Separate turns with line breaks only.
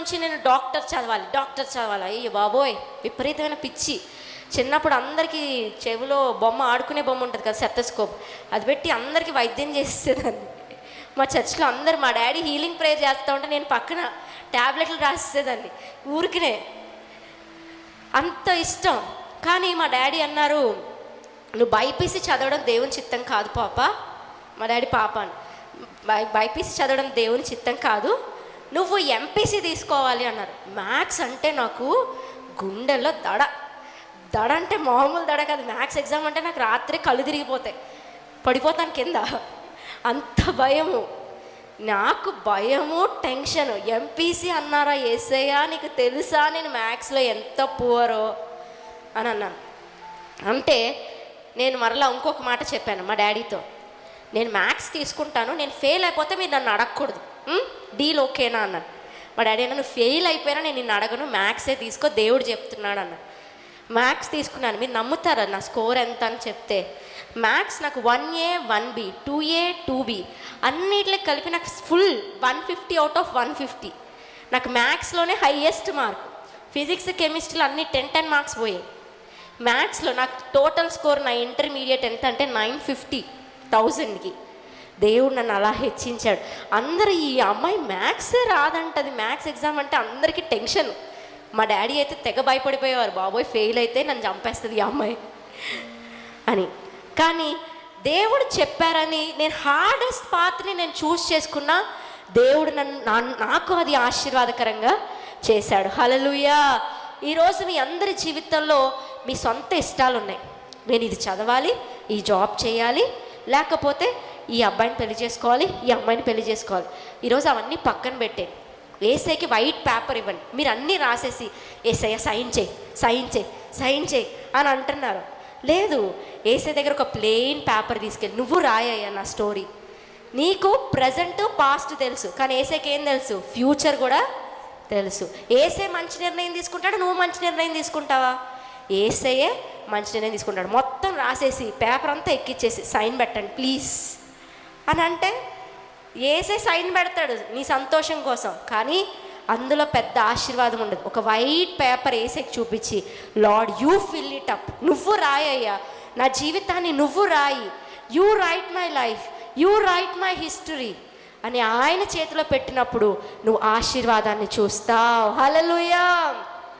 నుంచి నేను డాక్టర్ చదవాలి. అయ్యో బాబోయ్, విపరీతమైన పిచ్చి. చిన్నప్పుడు అందరికీ చెవిలో బొమ్మ, ఆడుకునే బొమ్మ ఉంటుంది కదా, సెటస్కోప్, అది పెట్టి అందరికీ వైద్యం చేసేదాన్ని. మా చర్చ్లో అందరు, మా డాడీ హీలింగ్ ప్రేయర్ చేస్తూ ఉంటే నేను పక్కన ట్యాబ్లెట్లు రాసేదాన్ని ఊరికినే. అంత ఇష్టం. కానీ మా డాడీ అన్నారు, నువ్వు బైపీసీ చదవడం దేవుని చిత్తం కాదు పాప. మా డాడీ పాప అని, బైపీసీ చదవడం దేవుని చిత్తం కాదు, నువ్వు ఎంపీసీ తీసుకోవాలి అన్నారు. మ్యాథ్స్ అంటే నాకు గుండెల్లో దడ అంటే మామూలు దడ కాదు. మ్యాథ్స్ ఎగ్జామ్ అంటే నాకు రాత్రి కళ్ళు తిరిగిపోతాయి, పడిపోతాను కింద, అంత భయము. నాకు భయము, టెన్షను. ఎంపీసీ అన్నారా ఏసయ్యా, నీకు తెలుసా నేను మ్యాథ్స్లో ఎంత పువరో అని అన్నాను. అంటే నేను మరలా ఇంకొక మాట చెప్పాను మా డాడీతో, నేను మ్యాథ్స్ తీసుకుంటాను, నేను ఫెయిల్ అయిపోతే మీరు నన్ను అడగకూడదు, డీల్ ఓకేనా అన్నాను. మా డాడీ అన్న, నువ్వు ఫెయిల్ అయిపోయినా నేను నిన్ను అడగను, మ్యాథ్సే తీసుకో, దేవుడు చెప్తున్నాడు అన్న. మ్యాథ్స్ తీసుకున్నాను. మీరు నమ్ముతారా నా స్కోర్ ఎంత అని చెప్తే? మ్యాథ్స్ నాకు 1A 1B 2A 2B అన్నిటిలో కలిపి నాకు ఫుల్ 150 అవుట్ ఆఫ్ 150. నాకు మ్యాథ్స్లోనే హైయెస్ట్ మార్క్. ఫిజిక్స్, కెమిస్ట్రీలో అన్ని 10 మార్క్స్ పోయాయి. మ్యాథ్స్లో నాకు టోటల్ స్కోర్ నా ఇంటర్మీడియట్ ఎంత అంటే 950 1000కి. దేవుడు నన్ను అలా హెచ్చించాడు. అందరూ ఈ అమ్మాయి మ్యాథ్సే రాదంటది, మ్యాథ్స్ ఎగ్జామ్ అంటే అందరికీ టెన్షన్. మా డాడీ అయితే తెగ భయపడిపోయేవారు, బాబోయ్ ఫెయిల్ అయితే నన్ను చంపేస్తుంది ఈ అమ్మాయి అని. కానీ దేవుడు చెప్పారని నేను హార్డెస్ట్ పాత్ని నేను చూస్ చేసుకున్నా. దేవుడు నాకు అది ఆశీర్వాదకరంగా చేశాడు. హల్లెలూయా. ఈరోజు మీ అందరి జీవితంలో మీ సొంత ఇష్టాలు ఉన్నాయి. నేను ఇది చదవాలి, ఈ జాబ్ చేయాలి, లేకపోతే ఈ అబ్బాయిని పెళ్లి చేసుకోవాలి, ఈ అమ్మాయిని పెళ్లి చేసుకోవాలి. ఈరోజు అవన్నీ పక్కన పెట్టే ఏసైకి వైట్ పేపర్ ఇవ్వండి. మీరు అన్నీ రాసేసి ఏసయ్య సైన్ చేయి అని అంటున్నారు. లేదు, ఏసై దగ్గర ఒక ప్లెయిన్ పేపర్ తీసుకెళ్ళి నువ్వు రాయ్యా నా స్టోరీ. నీకు ప్రజెంట్ పాస్ట్ తెలుసు, కానీ ఏసైకి ఏం తెలుసు? ఫ్యూచర్ కూడా తెలుసు. ఏసై మంచి నిర్ణయం తీసుకుంటాడు, నువ్వు మంచి నిర్ణయం తీసుకుంటావా? ఏసయ్యే మంచి నిర్ణయం తీసుకుంటాడు. మొత్తం రాసేసి పేపర్ అంతా ఎక్కిచ్చేసి సైన్ పెట్టండి ప్లీజ్ అని అంటే ఏసై సైన్ పెడతాడు నీ సంతోషం కోసం. కానీ అందులో పెద్ద ఆశీర్వాదం ఉండదు. ఒక వైట్ పేపర్ ఏసైకి చూపించి, lord you fill it up, నువ్వు రాయ్యా నా జీవితాన్ని, నువ్వు రాయి, you right my life, you right my history అని ఆయన చేతిలో పెట్టినప్పుడు నువ్వు ఆశీర్వాదాన్ని చూస్తావు. హల్లెలూయా.